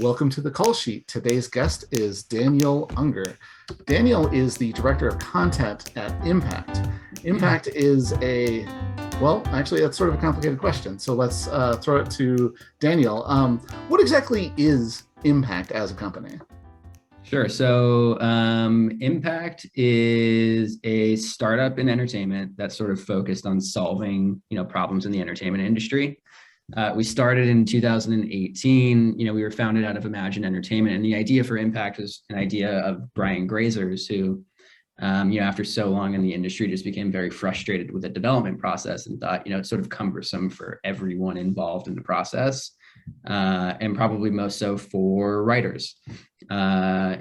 Welcome to the call sheet. Today's guest is Daniel Ungar. Daniel is the director of content at Impact. Impact is actually, that's sort of a complicated question. So let's throw it to Daniel. What exactly is Impact as a company? Sure. So Impact is a startup in entertainment that's sort of focused on solving, problems in the entertainment industry. We started in 2018. We were founded out of Imagine Entertainment, and the idea for Impact was an idea of Brian Grazer's, who, after so long in the industry, just became very frustrated with the development process and thought, it's sort of cumbersome for everyone involved in the process, and probably most so for writers. If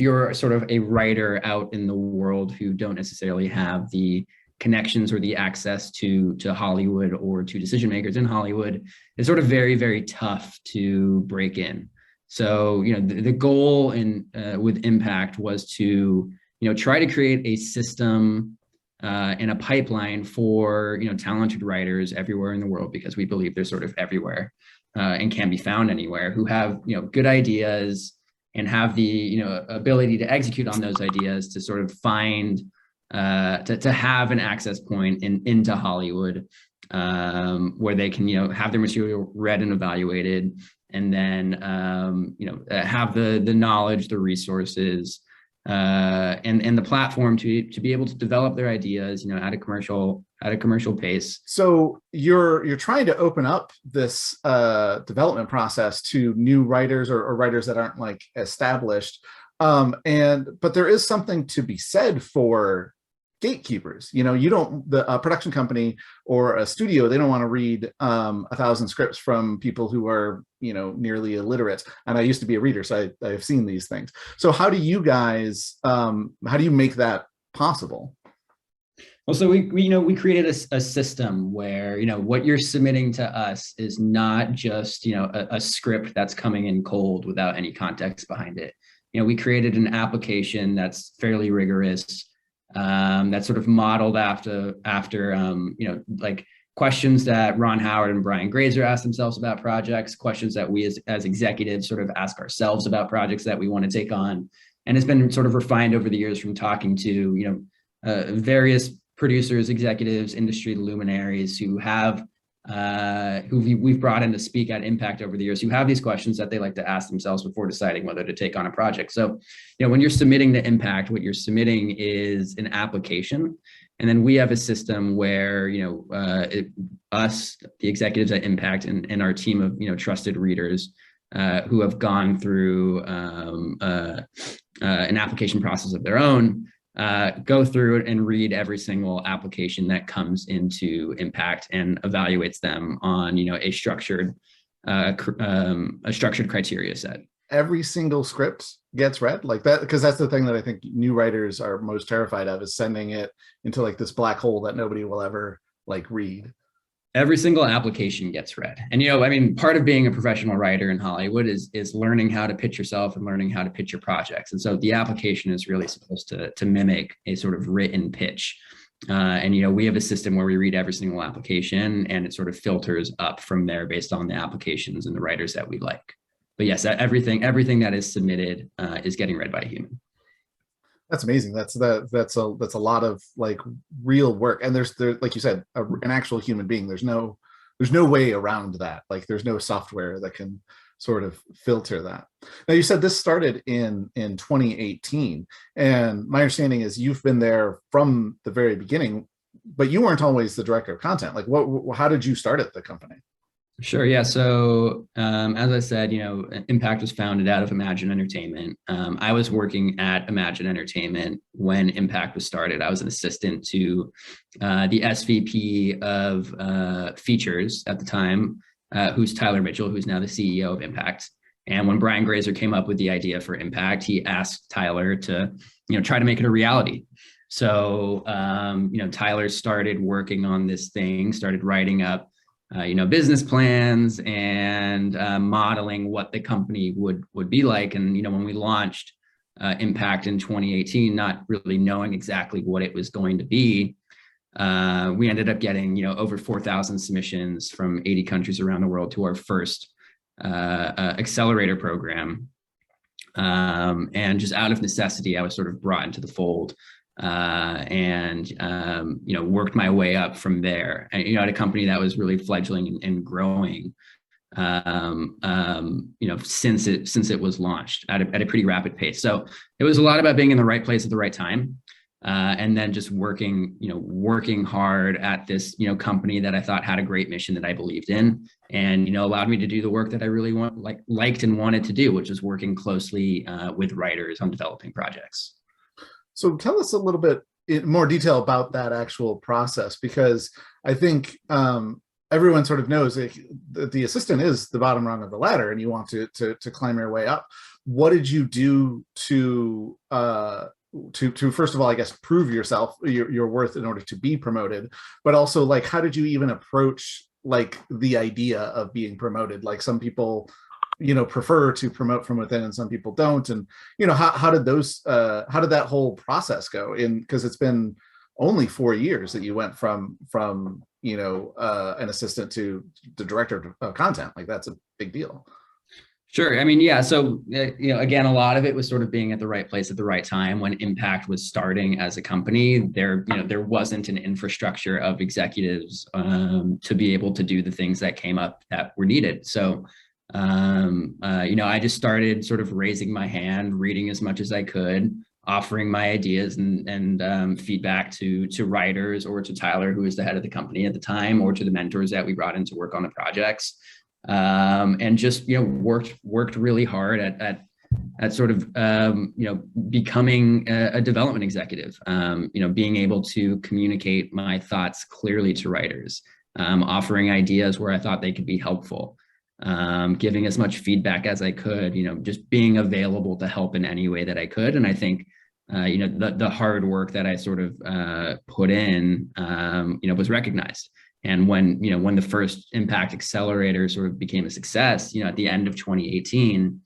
you're sort of a writer out in the world who don't necessarily have the connections or the access to Hollywood or to decision makers in Hollywood, it's sort of very, very tough to break in. So, the goal with Impact was to, try to create a system and a pipeline for, talented writers everywhere in the world, because we believe they're sort of everywhere and can be found anywhere, who have, good ideas and have the, ability to execute on those ideas to sort of find to have an access point into Hollywood, where they can, have their material read and evaluated, and then, have the knowledge, the resources, and the platform to be able to develop their ideas, at a commercial pace. So you're trying to open up this development process to new writers or writers that aren't like established. But there is something to be said for gatekeepers. A production company or a studio, they don't want to read 1,000 scripts from people who are, nearly illiterate. And I used to be a reader, so I've seen these things. So how do you guys, how do you make that possible? Well, so we created a system where, what you're submitting to us is not just, a script that's coming in cold without any context behind it. We created an application that's fairly rigorous, that's sort of modeled after like questions that Ron Howard and Brian Grazer asked themselves about projects, questions that we as executives sort of ask ourselves about projects that we want to take on. And it's been sort of refined over the years from talking to, various producers, executives, industry luminaries who have who we've brought in to speak at Impact over the years, who have these questions that they like to ask themselves before deciding whether to take on a project. So, when you're submitting to Impact, what you're submitting is an application. And then we have a system where, us, the executives at Impact, and our team of, trusted readers who have gone through an application process of their own, go through it and read every single application that comes into Impact and evaluates them on, a structured criteria set. Every single script gets read like that, because that's the thing that I think new writers are most terrified of, is sending it into like this black hole that nobody will ever like read. Every single application gets read. And, part of being a professional writer in Hollywood is learning how to pitch yourself and learning how to pitch your projects. And so the application is really supposed to mimic a sort of written pitch. We have a system where we read every single application, and it sort of filters up from there based on the applications and the writers that we like. But yes, everything that is submitted is getting read by a human. That's amazing. That's a lot of like real work. And there's like you said, an actual human being. There's no way around that. Like there's no software that can sort of filter that. Now, you said this started in 2018, and my understanding is you've been there from the very beginning, but you weren't always the director of content. Like how did you start at the company? Sure. Yeah. So as I said, Impact was founded out of Imagine Entertainment. I was working at Imagine Entertainment when Impact was started. I was an assistant to the SVP of features at the time, who's Tyler Mitchell, who's now the CEO of Impact. And when Brian Grazer came up with the idea for Impact, he asked Tyler to, try to make it a reality. So, Tyler started working on this thing, started writing up business plans and modeling what the company would be like. And, when we launched Impact in 2018, not really knowing exactly what it was going to be, we ended up getting, over 4,000 submissions from 80 countries around the world to our first accelerator program. And just out of necessity, I was sort of brought into the fold, and worked my way up from there. And, at a company that was really fledgling and growing, since it was launched at a pretty rapid pace. So it was a lot about being in the right place at the right time. And then just working hard at this, company that I thought had a great mission that I believed in, and, allowed me to do the work that I really liked and wanted to do, which is working closely with writers on developing projects. So tell us a little bit in more detail about that actual process, because I think everyone sort of knows that the assistant is the bottom rung of the ladder, and you want to climb your way up. What did you do to first of all, I guess, prove your worth in order to be promoted, but also, like, how did you even approach like the idea of being promoted? Like, some people prefer to promote from within and some people don't, and how did that whole process go? Because it's been only 4 years that you went from an assistant to the director of content. Like, that's a big deal. Sure. I mean, yeah. So, again, a lot of it was sort of being at the right place at the right time. When Impact was starting as a company, there wasn't an infrastructure of executives to be able to do the things that came up that were needed. So, I just started sort of raising my hand, reading as much as I could, offering my ideas and feedback to writers, or to Tyler, who was the head of the company at the time, or to the mentors that we brought in to work on the projects. And just worked really hard at sort of becoming a development executive. Being able to communicate my thoughts clearly to writers, offering ideas where I thought they could be helpful, giving as much feedback as I could. Just being available to help in any way that I could. And I think the hard work that I sort of put in was recognized. And when the first Impact Accelerator sort of became a success, at the end of 2018,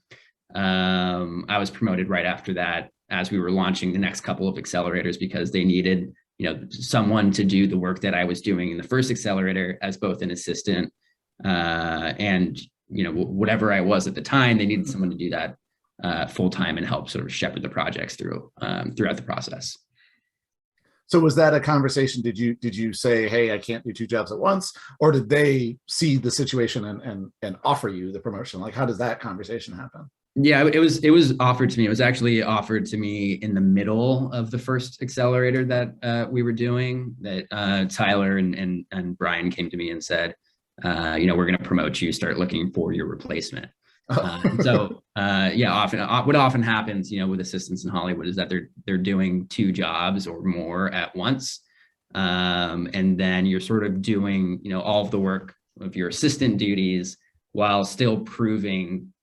I was promoted right after that, as we were launching the next couple of accelerators, because they needed, someone to do the work that I was doing in the first accelerator as both an assistant and, whatever I was at the time. They needed someone to do that full time and help sort of shepherd the projects throughout the process. So was that a conversation? Did you say, hey, I can't do 2 jobs at once, or did they see the situation and offer you the promotion? Like, how does that conversation happen? Yeah, it was offered to me. It was actually offered to me in the middle of the first accelerator that we were doing. That Tyler and Brian came to me and said, we're going to promote you. Start looking for your replacement. What often happens, with assistants in Hollywood, is that they're doing 2 jobs or more at once, and then you're sort of doing all of the work of your assistant duties while still proving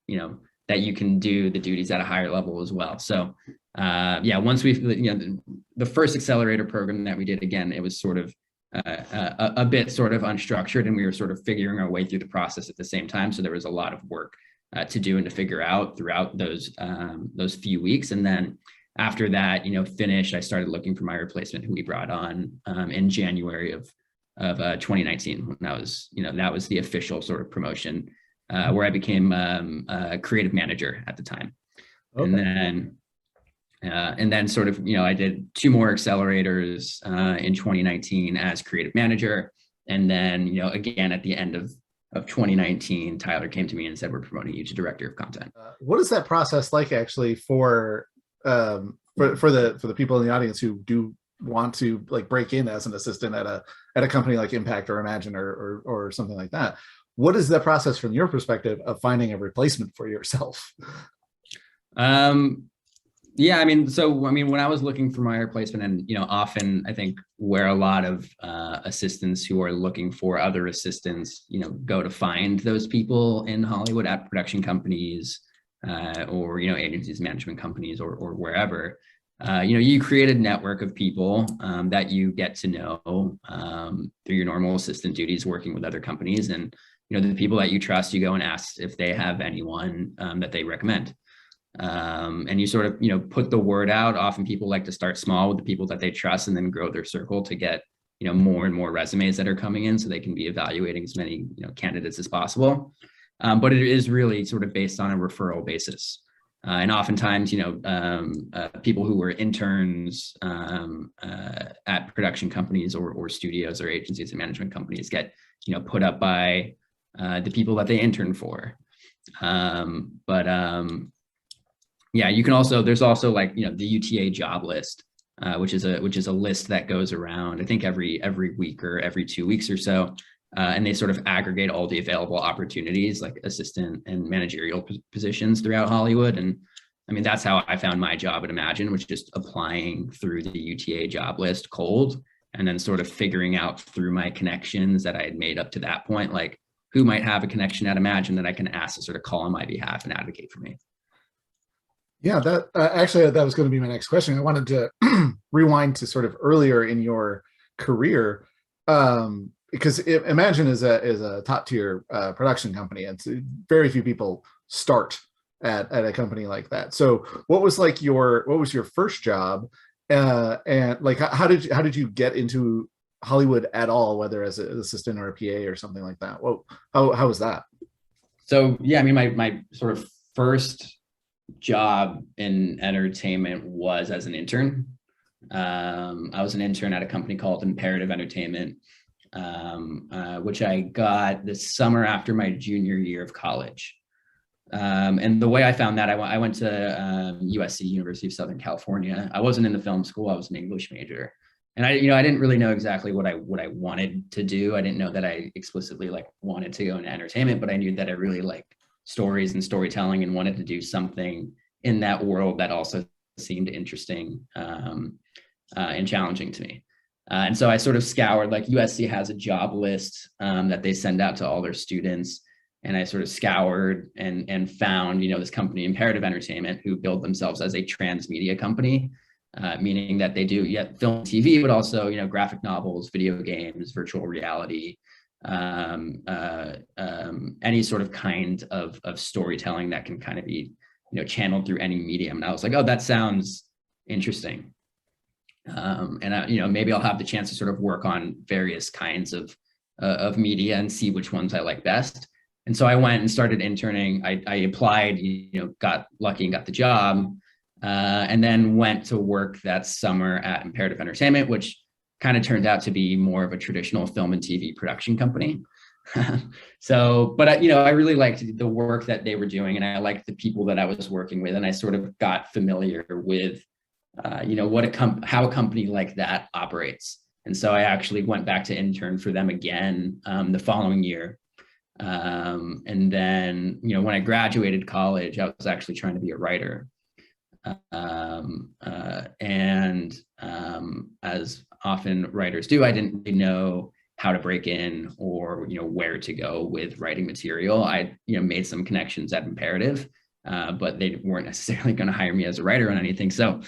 that you can do the duties at a higher level as well. So once we the first accelerator program that we did, again, it was sort of a bit sort of unstructured, and we were sort of figuring our way through the process at the same time. So there was a lot of work to do and to figure out throughout those few weeks. And then after that, finished, I started looking for my replacement, who we brought on in January of 2019. When that was the official sort of promotion, where I became a creative manager at the time. Okay. And then sort of, I did 2 more accelerators in 2019 as creative manager. And then, again, at the end of 2019, Tyler came to me and said, we're promoting you to director of content. What is that process like, actually, for the people in the audience who do want to, like, break in as an assistant at a company like Impact or Imagine or something like that? What is the process from your perspective of finding a replacement for yourself? When I was looking for my replacement, and, often I think where a lot of assistants who are looking for other assistants, go to find those people in Hollywood at production companies, or, agencies, management companies, or wherever, you create a network of people that you get to know through your normal assistant duties, working with other companies. And, the people that you trust, you go and ask if they have anyone that they recommend. And you sort of, put the word out. Often people like to start small with the people that they trust, and then grow their circle to get, more and more resumes that are coming in, so they can be evaluating as many, candidates as possible. But it is really sort of based on a referral basis. And oftentimes, people who were interns at production companies or studios or agencies and management companies get, put up by the people that they intern for. Yeah, you can also, there's also like, the UTA job list, which is a list that goes around, I think every week or every 2 weeks or so. And they sort of aggregate all the available opportunities like assistant and managerial positions throughout Hollywood. And I mean, that's how I found my job at Imagine, which is just applying through the UTA job list cold, and then sort of figuring out through my connections that I had made up to that point, like who might have a connection at Imagine that I can ask to sort of call on my behalf and advocate for me. Yeah, that actually, that was going to be my next question. I wanted to rewind to sort of earlier in your career. Because Imagine is a top tier production company, and very few people start at a company like that. So what was your first job, and like how did you get into Hollywood at all, whether as an assistant or a PA or something like that? Well, how was that? So yeah, I mean, my sort of first job in entertainment was as an intern. I was an intern at a company called Imperative Entertainment, which I got this summer after my junior year of college. And the way I found that, I went to USC, University of Southern California. I wasn't in the film school. I was an English major. And I didn't really know exactly what I wanted to do. I didn't know that I explicitly like wanted to go into entertainment, but I knew that I really liked stories and storytelling and wanted to do something in that world that also seemed interesting and challenging to me. And so I sort of scoured, like USC has a job list that they send out to all their students. And I sort of scoured and found, this company, Imperative Entertainment, who build themselves as a transmedia company, meaning that they do film, TV, but also, graphic novels, video games, virtual reality, any sort of kind of storytelling that can kind of be, channeled through any medium. And I was like, oh, that sounds interesting. And I, maybe I'll have the chance to sort of work on various kinds of media and see which ones I like best. And so I went and started interning. I applied, got lucky and got the job, and then went to work that summer at Imperative Entertainment, which kind of turned out to be more of a traditional film and TV production company. So, but I really liked the work that they were doing, and I liked the people that I was working with, and I sort of got familiar with how a company like that operates. And so I actually went back to intern for them again the following year. And then, when I graduated college, I was actually trying to be a writer. As often writers do, I didn't really know how to break in or, where to go with writing material. I, made some connections at Imperative, but they weren't necessarily going to hire me as a writer on anything. So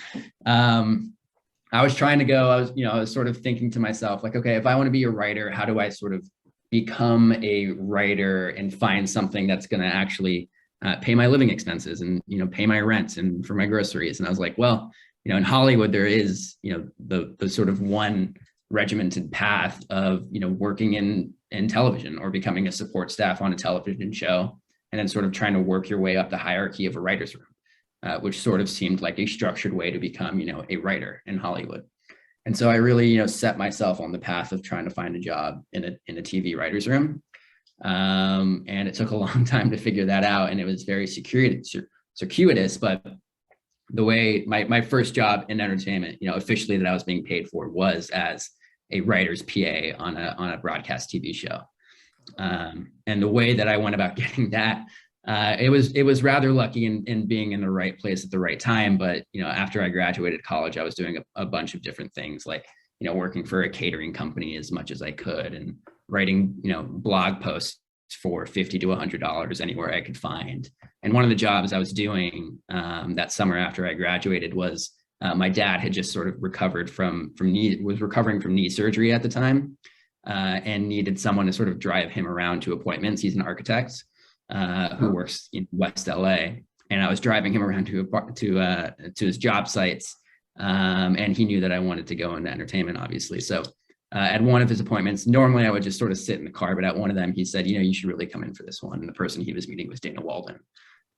I was trying to go, I was sort of thinking to myself, like, okay, if I want to be a writer, how do I sort of become a writer and find something that's going to actually pay my living expenses and, pay my rent and for my groceries. And I was like, well, in Hollywood, there is, the sort of one regimented path of, working in television or becoming a support staff on a television show, and then sort of trying to work your way up the hierarchy of a writer's room, which sort of seemed like a structured way to become, a writer in Hollywood. And so I really, set myself on the path of trying to find a job in a TV writer's room. And it took a long time to figure that out. And it was very circuitous, but the way my first job in entertainment, officially that I was being paid for was as a writer's PA on a broadcast TV show. And the way that I went about getting that, it was rather lucky in being in the right place at the right time. But, after I graduated college, I was doing a bunch of different things, like, working for a catering company as much as I could and writing, blog posts for $50 to $100 anywhere I could find. And one of the jobs I was doing that summer after I graduated was my dad had just sort of recovering from knee surgery at the time, and needed someone to sort of drive him around to appointments. He's an architect who works in West LA, and I was driving him around to his job sites, and he knew that I wanted to go into entertainment, obviously. So at one of his appointments, normally I would just sort of sit in the car, but at one of them, he said, you should really come in for this one. And the person he was meeting was Dana Walden.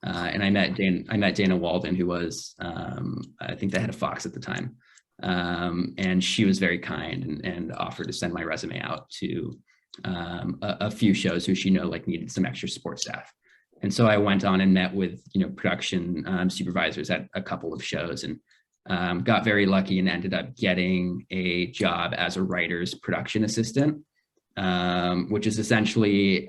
And I met Dana Walden, who was, I think the head of Fox at the time. And she was very kind and offered to send my resume out to a few shows who she needed some extra support staff. And so I went on and met with, production supervisors at a couple of shows, and got very lucky and ended up getting a job as a writer's production assistant, which is essentially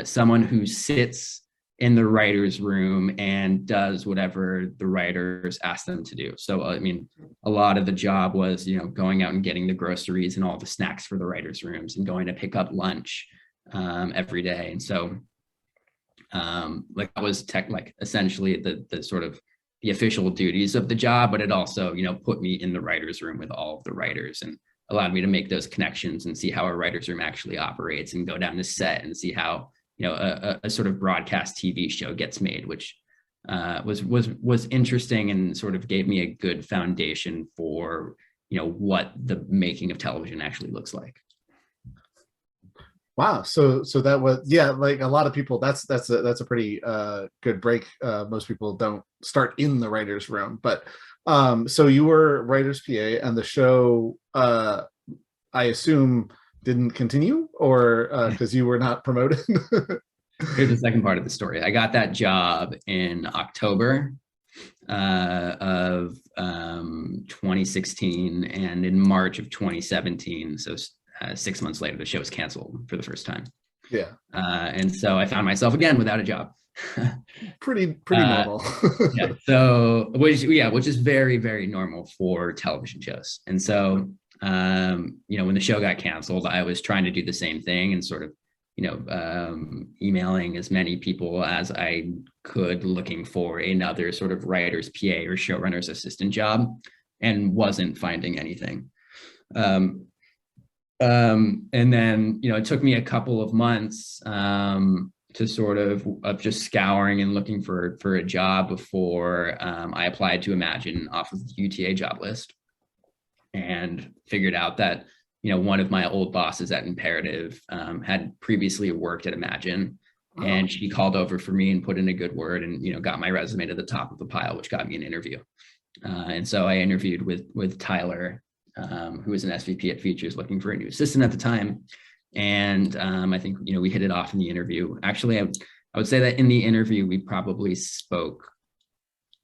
someone who sits in the writer's room and does whatever the writers ask them to do. So, a lot of the job was, going out and getting the groceries and all the snacks for the writer's rooms and going to pick up lunch every day. And so that was essentially the sort of the official duties of the job, but it also, put me in the writer's room with all of the writers and allowed me to make those connections and see how a writer's room actually operates and go down to set and see how, a sort of broadcast TV show gets made, which was interesting and sort of gave me a good foundation for, what the making of television actually looks like. Wow. So that was, yeah, like a lot of people, that's a pretty good break. Most people don't start in the writer's room, but so you were writer's PA, and the show, I assume, didn't continue, or because you were not promoted? Here's the second part of the story. I got that job in October of 2016, and in March of 2017, so 6 months later, the show was canceled for the first time. Yeah. And so I found myself again without a job. pretty normal. Yeah. So, which is very, very normal for television shows. And so, when the show got canceled, I was trying to do the same thing and sort of, emailing as many people as I could, looking for another sort of writer's PA or showrunner's assistant job, and wasn't finding anything. And then, it took me a couple of months to sort of just scouring and looking for a job before I applied to Imagine off of the UTA job list, and figured out that, one of my old bosses at Imperative had previously worked at Imagine, and she called over for me and put in a good word and, got my resume to the top of the pile, which got me an interview. And so I interviewed with Tyler, who was an SVP at Features, looking for a new assistant at the time. And I think, we hit it off in the interview. Actually, I would say that in the interview, we probably spoke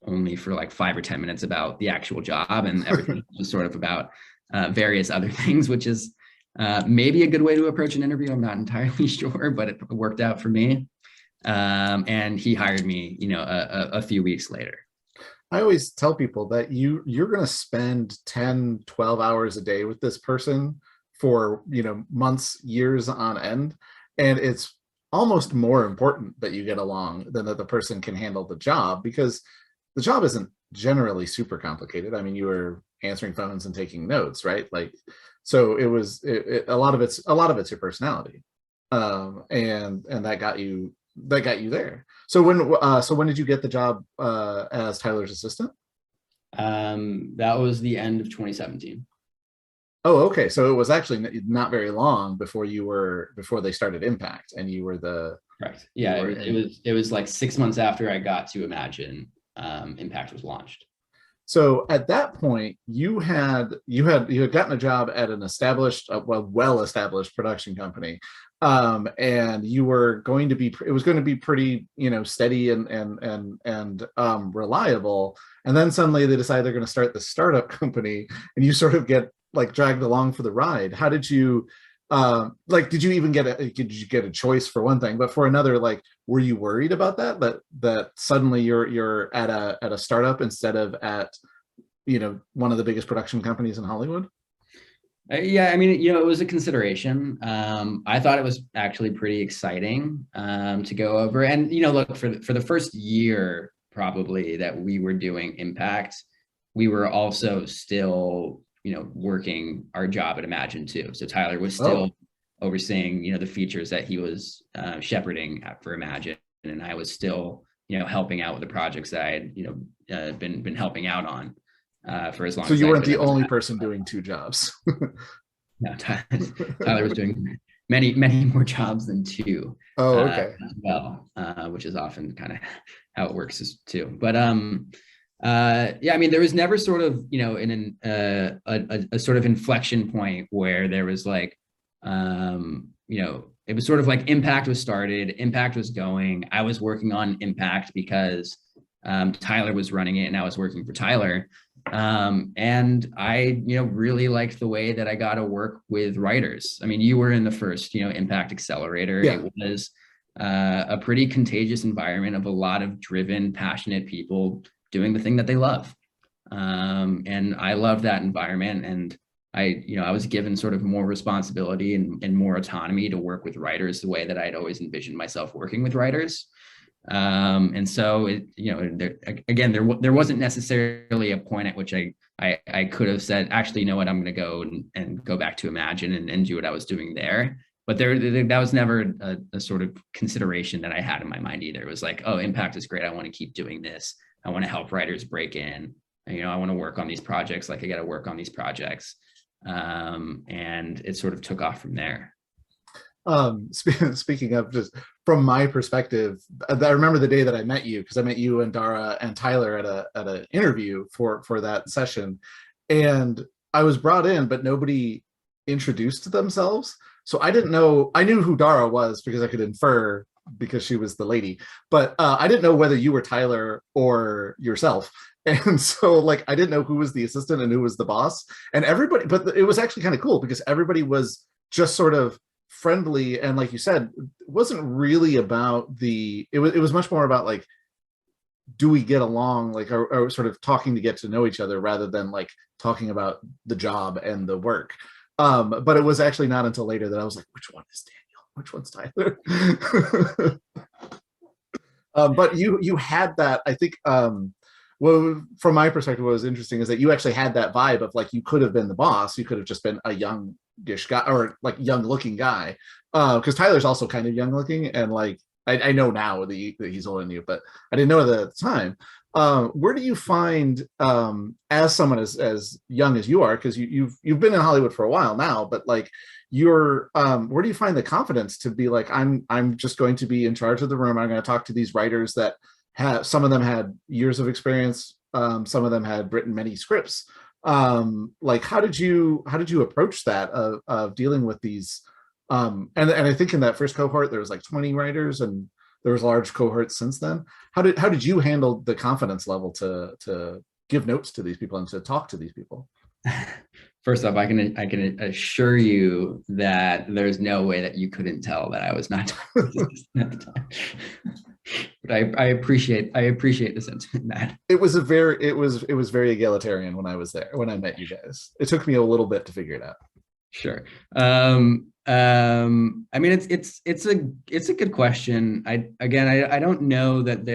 only for like 5 or 10 minutes about the actual job, and everything was sort of about various other things, which is maybe a good way to approach an interview. I'm not entirely sure, but it worked out for me. And he hired me, a few weeks later. I always tell people that you're going to spend 10, 12 hours a day with this person for, months, years on end. And it's almost more important that you get along than that the person can handle the job, because the job isn't generally super complicated. I mean, you were answering phones and taking notes, right? Like, so it was a lot of it's your personality. And that got you there. So when did you get the job as Tyler's assistant? That was the end of 2017. Oh, okay. So it was actually not very long before they started Impact, and you were the correct. Yeah, it was like 6 months after I got to Imagine, Impact was launched. So at that point, you had gotten a job at an well-established production company, and you were going to be, it was going to be pretty, steady and reliable. And then suddenly they decide they're going to start the startup company, and you sort of get like dragged along for the ride. How did you, did you even get a choice, for one thing, but for another, like, were you worried about that suddenly you're at a startup instead of at, one of the biggest production companies in Hollywood? Yeah, I mean, it was a consideration. I thought it was actually pretty exciting to go over. And, look, for the first year probably that we were doing Impact, we were also still, working our job at Imagine too. So Tyler was still overseeing, the features that he was shepherding for Imagine, and I was still, helping out with the projects that I had, been helping out on. for as long So as you I'd weren't been the at the only lab. person doing two jobs. No, Tyler was doing many, many more jobs than two Oh, okay. as well, which is often kind of how it works too. But yeah, I mean, there was never sort of, you know, a sort of inflection point where there was like, you know, it was sort of like Impact was started, Impact was going. I was working on Impact because Tyler was running it and I was working for Tyler. And I, you know, really liked the way that I got to work with writers. I mean, you were in the first, you know, Impact Accelerator. Yeah. It was a pretty contagious environment of a lot of driven, passionate people doing the thing that they love. And I love that environment. And I, you know, I was given sort of more responsibility and more autonomy to work with writers the way that I'd always envisioned myself working with writers. And so it, you know, there wasn't necessarily a point at which I could have said, actually, you know what, I'm going to go and go back to Imagine and do what I was doing there. But that was never a sort of consideration that I had in my mind either. It was like, oh, Impact is great. I want to keep doing this. I want to help writers break in. You know, I want to work on these projects. Like I got to work on these projects. And it sort of took off from there. Speaking of, just from my perspective, I remember the day that I met you, because I met you and Dara and Tyler at an interview for that session, and I was brought in, but nobody introduced themselves. So I didn't know. I knew who Dara was because I could infer because she was the lady, but I didn't know whether you were Tyler or yourself. And so like I didn't know who was the assistant and who was the boss, and everybody, but it was actually kind of cool because everybody was just sort of friendly, and like you said, it wasn't really about it was much more about like, do we get along, like are sort of talking to get to know each other rather than like talking about the job and the work. But it was actually not until later that I was like, which one is Daniel, which one's Tyler? But you had that, I think, well, from my perspective, what was interesting is that you actually had that vibe of like, you could have been the boss, you could have just been a youngish guy, or like young looking guy, because Tyler's also kind of young looking, and like I know now that he's older than you, but I didn't know that at the time. Where do you find, as someone as young as you are, because you've been in Hollywood for a while now, but like where do you find the confidence to be like, I'm just going to be in charge of the room, I'm going to talk to these writers that some of them had years of experience, some of them had written many scripts. Like how did you approach that of dealing with these? And I think in that first cohort there was like 20 writers, and there was large cohorts since then. How did you handle the confidence level to give notes to these people and to talk to these people? First off, I can assure you that there's no way that you couldn't tell that I was not at the time. But I appreciate the sentiment that it was very egalitarian when I was there, when I met you guys. It took me a little bit to figure it out. Sure. I mean, it's a good question. I don't know that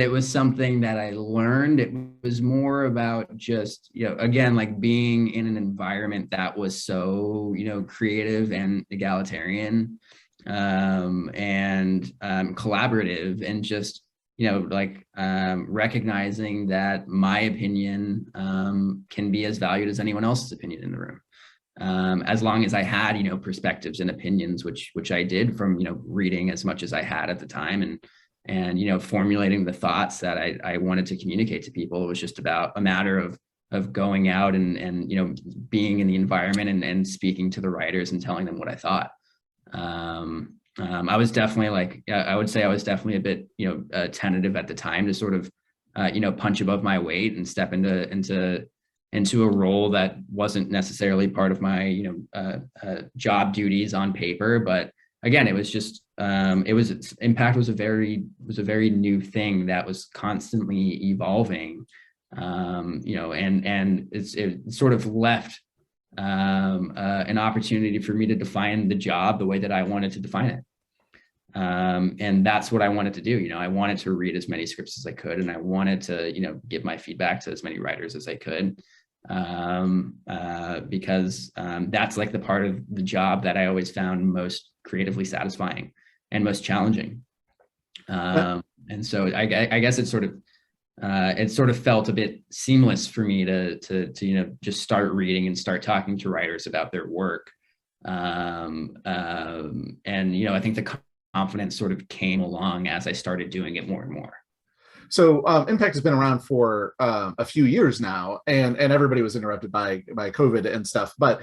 it was something that I learned. It was more about just, you know, again, like being in an environment that was so, you know, creative and egalitarian, and collaborative, and just, you know, like recognizing that my opinion can be as valued as anyone else's opinion in the room. As long as I had, you know, perspectives and opinions, which I did from, you know, reading as much as I had at the time, and you know, formulating the thoughts that I wanted to communicate to people. It was just about a matter of going out and you know, being in the environment and speaking to the writers and telling them what I thought. I was definitely like, I would say I was definitely a bit, you know, tentative at the time to sort of, you know, punch above my weight and step into a role that wasn't necessarily part of my, you know, job duties on paper. But again, it was just, Impact was a very new thing that was constantly evolving, you know, and it sort of left an opportunity for me to define the job the way that I wanted to define it. And that's what I wanted to do. You know, I wanted to read as many scripts as I could, and I wanted to, you know, give my feedback to as many writers as I could, because that's like the part of the job that I always found most creatively satisfying and most challenging. And so I guess it's sort of, it sort of felt a bit seamless for me to just start reading and start talking to writers about their work. And I think the confidence sort of came along as I started doing it more and more. So Impact has been around for a few years now, and everybody was interrupted by COVID and stuff. But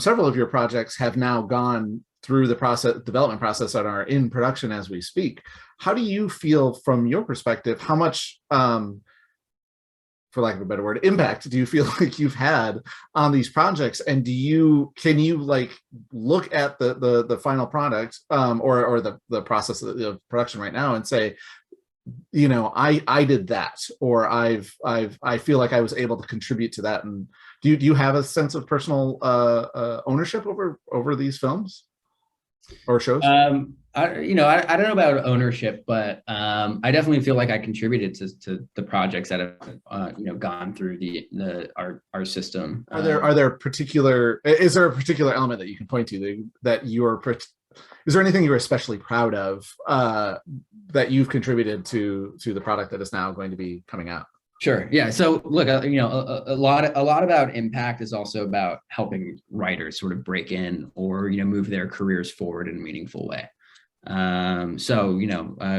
several of your projects have now gone through the development process and are in production as we speak. How do you feel from your perspective? How much, for lack of a better word, impact do you feel like you've had on these projects? And can you like look at the final product or the process of production right now and say, I did that, or I feel like I was able to contribute to that? And do you have a sense of personal ownership over these films or shows? I don't know about ownership, but I definitely feel like I contributed to the projects that have gone through our system. Is there a particular element that you can point to that is there anything you're especially proud of that you've contributed to the product that is now going to be coming out? Sure. Yeah. So look, a lot about impact is also about helping writers sort of break in or, move their careers forward in a meaningful way.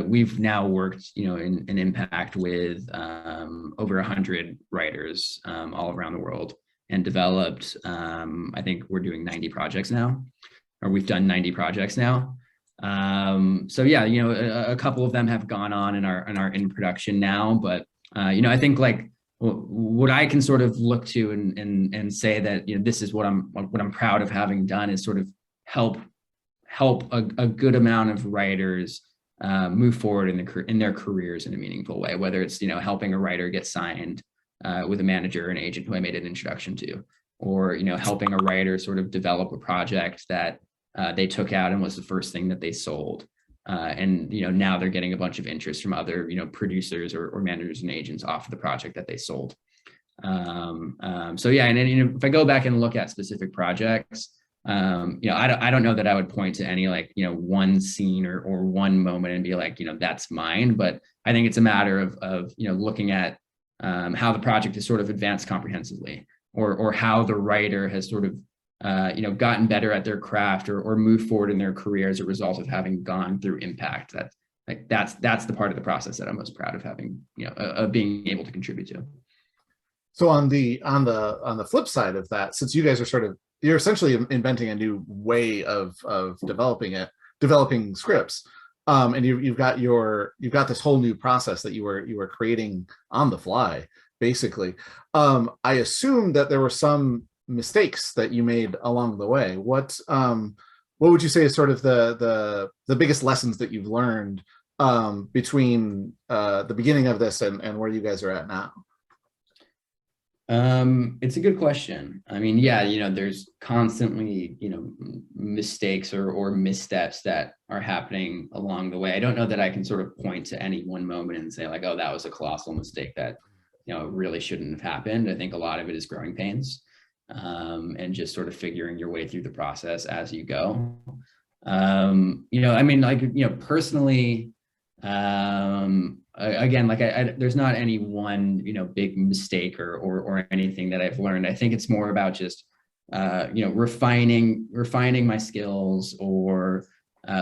We've now worked, in impact with over 100 writers all around the world and developed, I think we're doing 90 projects now, or we've done 90 projects now. A couple of them have gone on and are in production now, but I think like what I can sort of look to and say that this is what I'm proud of having done is sort of help a good amount of writers move forward in their careers in a meaningful way, whether it's helping a writer get signed with a manager or an agent who I made an introduction to, or helping a writer sort of develop a project that they took out and was the first thing that they sold. And now they're getting a bunch of interest from other producers or managers and agents off of the project that they sold. And then if I go back and look at specific projects, I don't know that I would point to any one scene or one moment and be like that's mine, but I think it's a matter of looking at how the project is sort of advanced comprehensively, or how the writer has sort of gotten better at their craft or moved forward in their career as a result of having gone through impact. That's the part of the process that I'm most proud of having, of being able to contribute to. So on the flip side of that, since you guys are you're essentially inventing a new way of developing scripts, and you've got this whole new process that you were creating on the fly, basically. I assume that there were some mistakes that you made along the way. What would you say is sort of the biggest lessons that you've learned between the beginning of this and where you guys are at now? It's a good question. I mean, there's constantly, mistakes or missteps that are happening along the way. I don't know that I can sort of point to any one moment and say like, oh, that was a colossal mistake that, really shouldn't have happened. I think a lot of it is growing pains. And just sort of figuring your way through the process as you go. Personally, again, there's not any one, big mistake or anything that I've learned. I think it's more about just, refining my skills or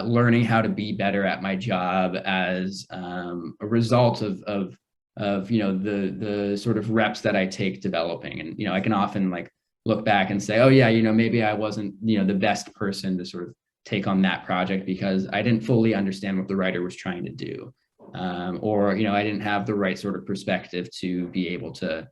learning how to be better at my job as a result of the sort of reps that I take developing. And, I can often look back and say, oh yeah, maybe I wasn't, the best person to sort of take on that project because I didn't fully understand what the writer was trying to do. Or I didn't have the right sort of perspective to be able to,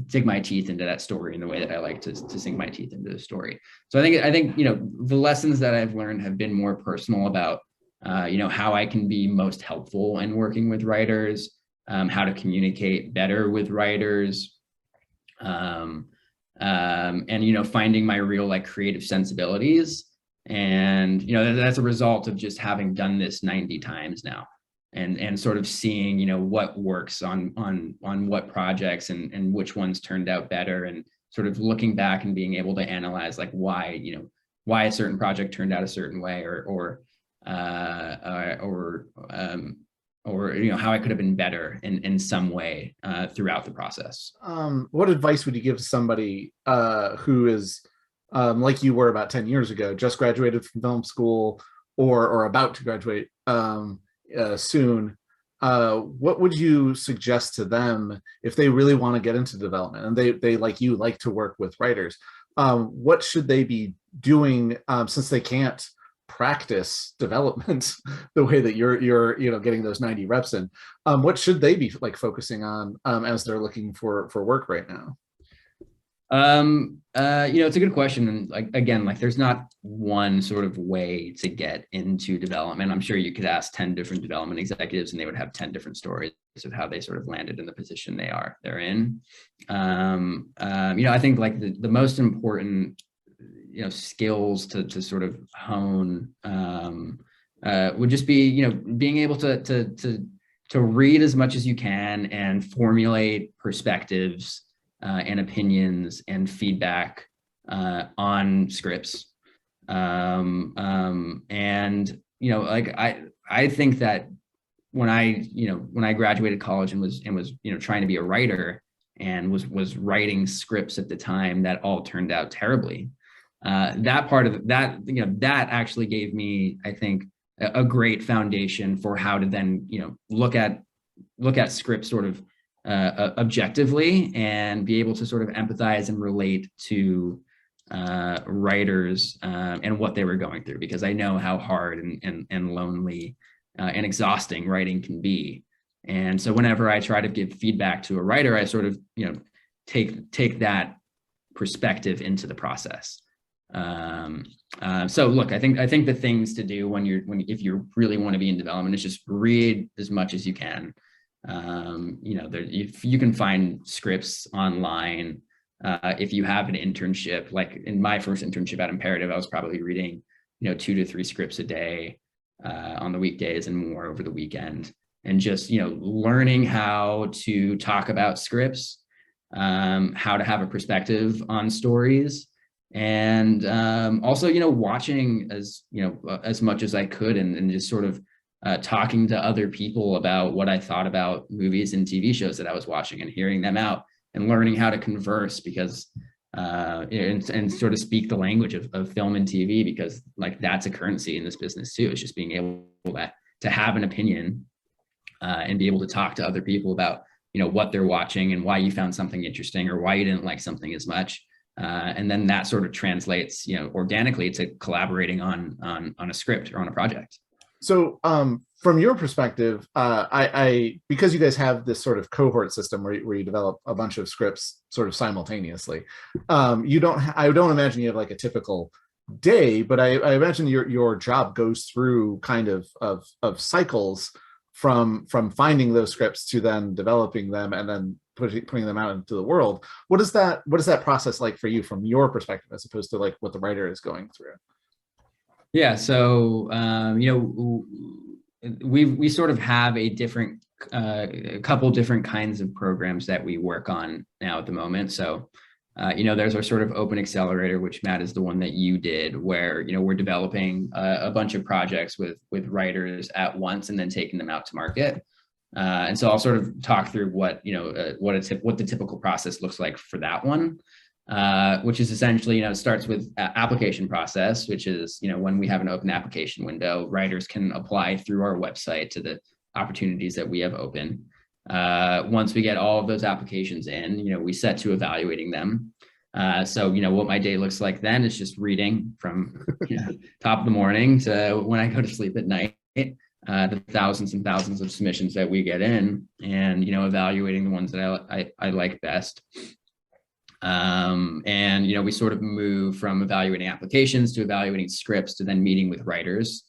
dig my teeth into that story in the way that I like to sink my teeth into the story. So I think, the lessons that I've learned have been more personal about, how I can be most helpful in working with writers, how to communicate better with writers, and finding my real creative sensibilities. And that's a result of just having done this 90 times now and sort of seeing what works on what projects and which ones turned out better, and sort of looking back and being able to analyze why a certain project turned out a certain way or or how I could have been better in some way throughout the process. What advice would you give to somebody who is like you were about 10 years ago, just graduated from film school or about to graduate soon? What would you suggest to them if they really want to get into development and they like you like to work with writers? What should they be doing since they can't practice development the way that you're getting those 90 reps in? What should they be like focusing on as they're looking for work right now? It's a good question. And like, again, like there's not one sort of way to get into development. I'm sure you could ask 10 different development executives and they would have 10 different stories of how they sort of landed in the position they're in. I think like the most important, skills to sort of hone, would just be, being able to read as much as you can and formulate perspectives and opinions and feedback on scripts. I think that when I graduated college and was trying to be a writer and was writing scripts at the time, that all turned out terribly. That part of that, that actually gave me, I think, a great foundation for how to then, look at scripts sort of objectively and be able to sort of empathize and relate to writers and what they were going through, because I know how hard and lonely and exhausting writing can be. And so whenever I try to give feedback to a writer, I sort of, take that perspective into the process. So look, I think the things to do if you really want to be in development is just read as much as you can. If you can find scripts online, if you have an internship, like in my first internship at Imperative, I was probably reading, 2 to 3 scripts a day on the weekdays and more over the weekend, and just, learning how to talk about scripts, how to have a perspective on stories, and also, watching as much as I could and just sort of talking to other people about what I thought about movies and TV shows that I was watching and hearing them out and learning how to converse, because and sort of speak the language of film and TV, because like that's a currency in this business too. It's just being able to have an opinion and be able to talk to other people about, what they're watching and why you found something interesting or why you didn't like something as much. And then that sort of translates, organically to collaborating on a script or on a project. So from your perspective, I because you guys have this sort of cohort system where you develop a bunch of scripts sort of simultaneously, I don't imagine you have like a typical day, but I imagine your job goes through kind of cycles from finding those scripts to then developing them and then putting them out into the world. What is that process like for you from your perspective, as opposed to like what the writer is going through? Yeah, so we sort of have a couple different kinds of programs that we work on now at the moment. So there's our sort of open accelerator, which Matt is the one that you did, where we're developing a bunch of projects with writers at once and then taking them out to market. And so I'll sort of talk through what the typical process looks like for that one. Which is essentially, it starts with application process, which is, when we have an open application window, writers can apply through our website to the opportunities that we have open. Once we get all of those applications in, we set to evaluating them. So, what my day looks like then is just reading from top of the morning to when I go to sleep at night, the thousands and thousands of submissions that we get in, and, evaluating the ones that I like best. We sort of move from evaluating applications to evaluating scripts to then meeting with writers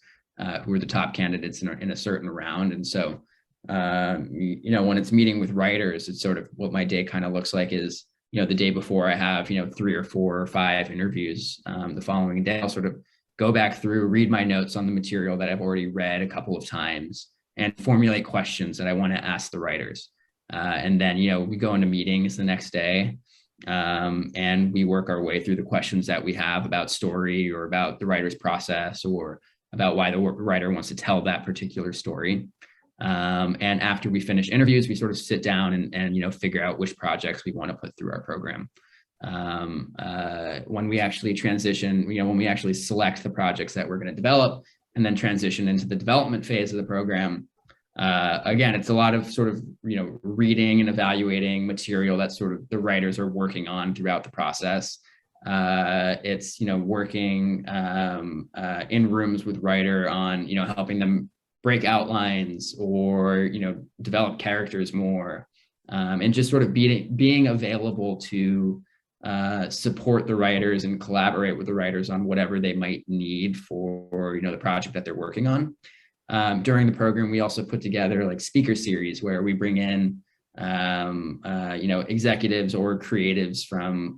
who are the top candidates in a certain round. And so, when it's meeting with writers, it's sort of what my day kind of looks like is, the day before I have, 3 or 4 or 5 interviews. The following day, I'll sort of go back through, read my notes on the material that I've already read a couple of times and formulate questions that I want to ask the writers. And then, we go into meetings the next day. And we work our way through the questions that we have about story or about the writer's process or about why the writer wants to tell that particular story. And after we finish interviews, we sort of sit down and figure out which projects we want to put through our program. When we actually transition, when we actually select the projects that we're going to develop and then transition into the development phase of the program, again, it's a lot of sort of, reading and evaluating material that sort of the writers are working on throughout the process. It's, working in rooms with writer on, helping them break outlines or, develop characters more, and just sort of being available to support the writers and collaborate with the writers on whatever they might need for, the project that they're working on. During the program, we also put together like speaker series where we bring in, executives or creatives from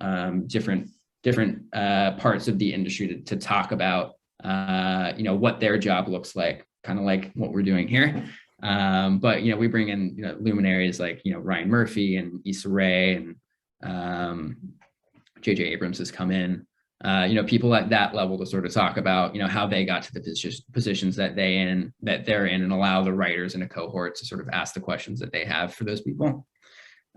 different parts of the industry to talk about, what their job looks like, kind of like what we're doing here. But, we bring in, luminaries like, Ryan Murphy and Issa Rae and J.J. Abrams has come in, people at that level to sort of talk about, how they got to the positions that they're in and allow the writers in a cohort to sort of ask the questions that they have for those people.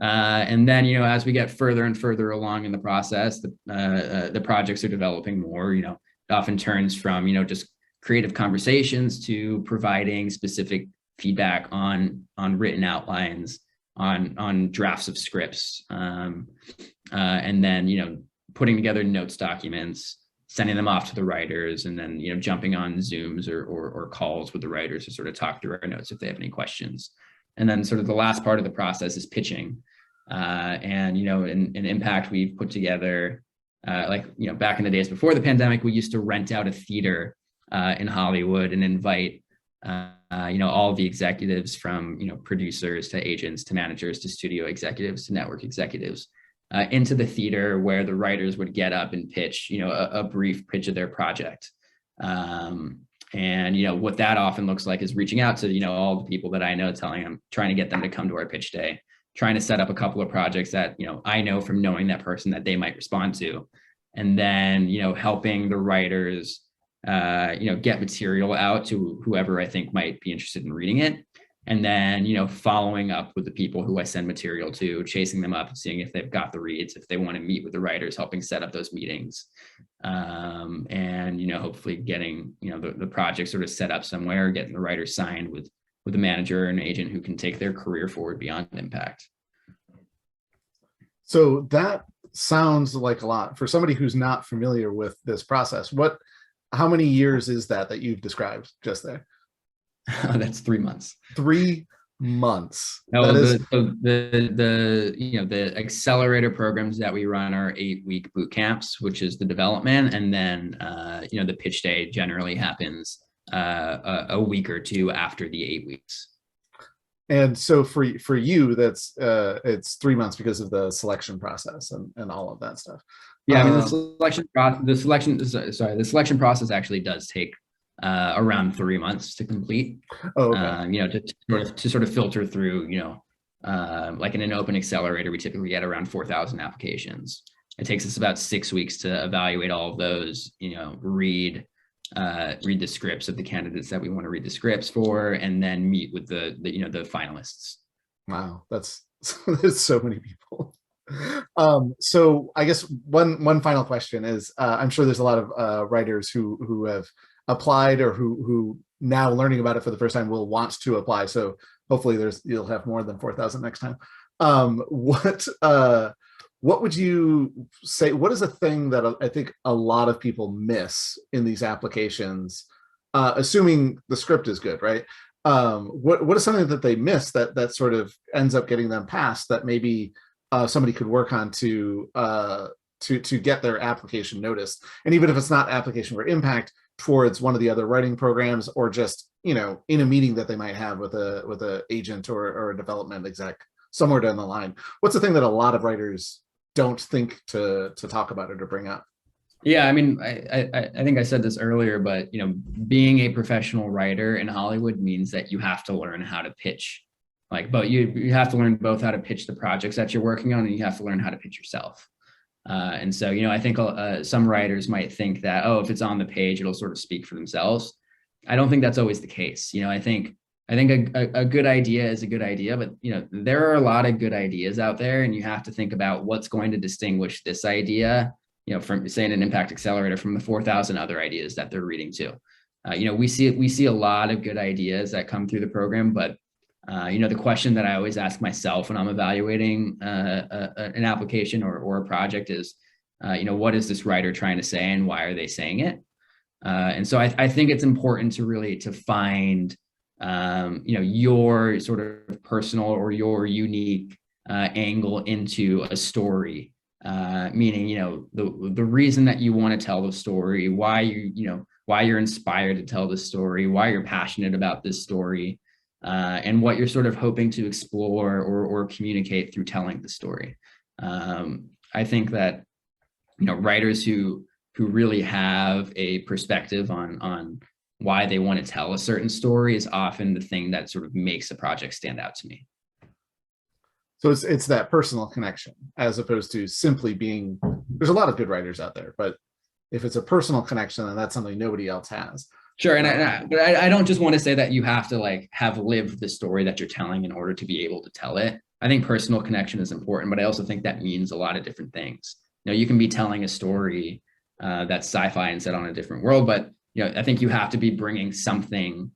And then, as we get further and further along in the process, the projects are developing more, it often turns from, just creative conversations to providing specific feedback on written outlines, on drafts of scripts, and then, putting together notes documents, sending them off to the writers, and then, jumping on Zooms or calls with the writers to sort of talk through our notes if they have any questions. And then sort of the last part of the process is pitching. And, in Impact, we've put together, back in the days before the pandemic, we used to rent out a theater in Hollywood and invite, all the executives from, producers to agents to managers to studio executives to network executives into the theater where the writers would get up and pitch, a brief pitch of their project. And, what that often looks like is reaching out to, all the people that I know, trying to get them to come to our pitch day, trying to set up a couple of projects that, I know from knowing that person that they might respond to. And then, helping the writers, get material out to whoever I think might be interested in reading it. And then, following up with the people who I send material to, chasing them up and seeing if they've got the reads, if they want to meet with the writers, helping set up those meetings. And, hopefully getting, the project sort of set up somewhere, getting the writers signed with a manager or an agent who can take their career forward beyond Impact. So that sounds like a lot for somebody who's not familiar with this process. How many years is that you've described just there? That's 3 months. 3 months. No, the accelerator programs that we run are 8-week boot camps, which is the development, and then the pitch day generally happens a week or two after the 8 weeks. And so for you, that's it's 3 months because of the selection process and all of that stuff. Yeah, I mean the selection process actually does take around 3 months to complete. Oh, okay. To sort of filter through, like in an open accelerator, we typically get around 4,000 applications. It takes us about 6 weeks to evaluate all of those, read the scripts of the candidates that we want to read the scripts for, and then meet with the finalists. Wow, that's so many people. So I guess one final question is, I'm sure there's a lot of writers who have applied or who now learning about it for the first time will want to apply. So hopefully you'll have more than 4,000 next time. What would you say? What is a thing that I think a lot of people miss in these applications, assuming the script is good, right? What is something that they miss that sort of ends up getting them passed that maybe somebody could work on to get their application noticed? And even if it's not application for Impact, towards one of the other writing programs, or just in a meeting that they might have with a agent or a development exec somewhere down the line. What's the thing that a lot of writers don't think to talk about it or bring up? Yeah, I mean, I think I said this earlier, but being a professional writer in Hollywood means that you have to learn how to pitch. But you have to learn both how to pitch the projects that you're working on, and you have to learn how to pitch yourself. And so, I think some writers might think that, if it's on the page, it'll sort of speak for themselves. I don't think that's always the case. I think I think a good idea is a good idea, but there are a lot of good ideas out there, and you have to think about what's going to distinguish this idea, from saying an impact accelerator from the 4,000 other ideas that they're reading too. We see a lot of good ideas that come through the program, but the question that I always ask myself when I'm evaluating an application or a project is, what is this writer trying to say and why are they saying it? And so I think it's important to find your sort of personal or your unique angle into a story, meaning the reason that you want to tell the story, why you're inspired to tell the story, why you're passionate about this story, and what you're sort of hoping to explore or communicate through telling the story. I think that writers who really have a perspective on why they want to tell a certain story is often the thing that sort of makes a project stand out to me. So it's that personal connection as opposed to simply being, there's a lot of good writers out there, but if it's a personal connection, then that's something nobody else has. Sure. But I don't just want to say that you have to have lived the story that you're telling in order to be able to tell it. I think personal connection is important, but I also think that means a lot of different things. You can be telling a story that's sci-fi and set on a different world, but I think you have to be bringing something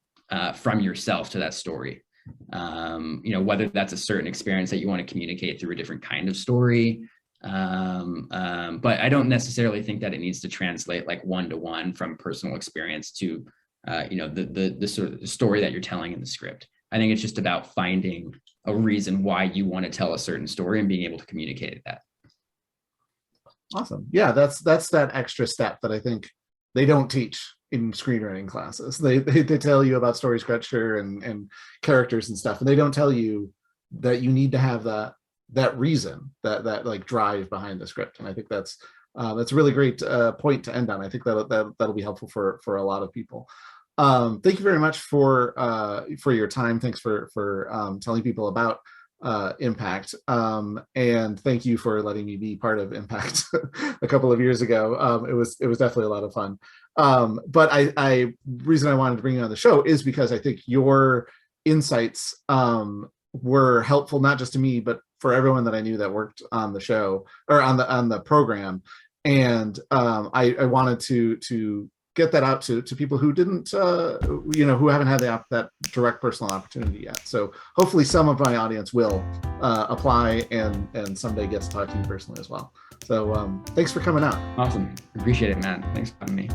from yourself to that story. Whether that's a certain experience that you want to communicate through a different kind of story. But I don't necessarily think that it needs to translate one-to-one from personal experience to, the sort of story that you're telling in the script. I think it's just about finding a reason why you want to tell a certain story and being able to communicate that. Awesome. Yeah, that's that extra step that I think they don't teach in screenwriting classes. They tell you about story structure and characters and stuff, and they don't tell you that you need to have that reason, that drive behind the script. And I think that's a really great point to end on. I think that'll be helpful for a lot of people. Thank you very much for your time. Thanks for telling people about Impact, and thank you for letting me be part of Impact a couple of years ago. It was definitely a lot of fun. But I reason I wanted to bring you on the show is because I think your insights were helpful, not just to me, but for everyone that I knew that worked on the show or on the program. And I wanted to get that out to people who didn't, who haven't had that direct personal opportunity yet. So hopefully some of my audience will apply and someday get to talk to you personally as well. So thanks for coming out. Awesome. Appreciate it, man. Thanks for having me.